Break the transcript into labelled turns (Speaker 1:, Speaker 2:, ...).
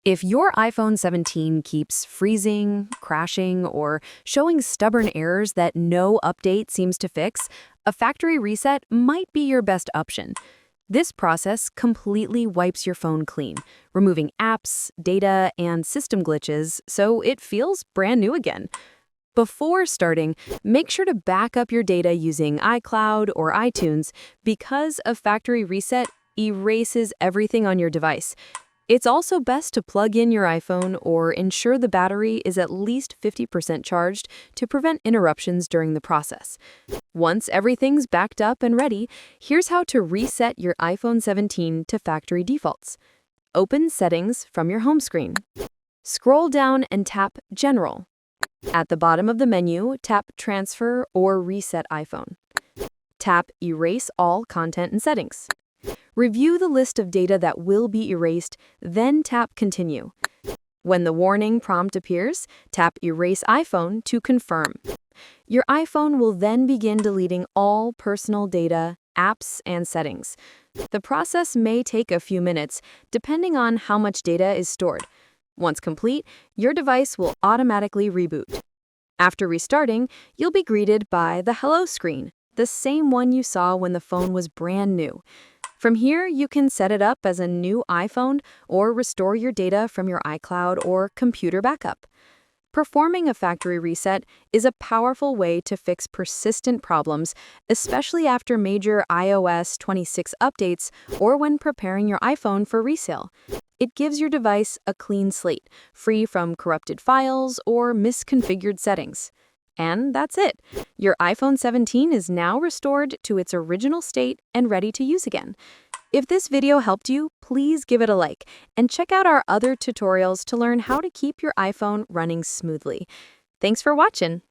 Speaker 1: If your iPhone 17 keeps freezing, crashing, or showing stubborn errors that no update seems to fix, a factory reset might be your best option. This process completely wipes your phone clean, removing apps, data, and system glitches so it feels brand new again. Before starting, make sure to back up your data using iCloud or iTunes because a factory reset erases everything on your device. It's also best to plug in your iPhone or ensure the battery is at least 50% charged to prevent interruptions during the process. Once everything's backed up and ready, here's how to reset your iPhone 17 to factory defaults. Open Settings from your home screen. Scroll down and tap General. At the bottom of the menu, tap Transfer or Reset iPhone. Tap Erase All Content and Settings. Review the list of data that will be erased, then tap Continue. When the warning prompt appears, tap Erase iPhone to confirm. Your iPhone will then begin deleting all personal data, apps, and settings. The process may take a few minutes, depending on how much data is stored. Once complete, your device will automatically reboot. After restarting, you'll be greeted by the Hello screen, the same one you saw when the phone was brand new. From here, you can set it up as a new iPhone or restore your data from your iCloud or computer backup. Performing a factory reset is a powerful way to fix persistent problems, especially after major iOS 26 updates or when preparing your iPhone for resale. It gives your device a clean slate, free from corrupted files or misconfigured settings. And that's it. Your iPhone 17 is now restored to its original state and ready to use again. If this video helped you, please give it a like and check out our other tutorials to learn how to keep your iPhone running smoothly. Thanks for watching.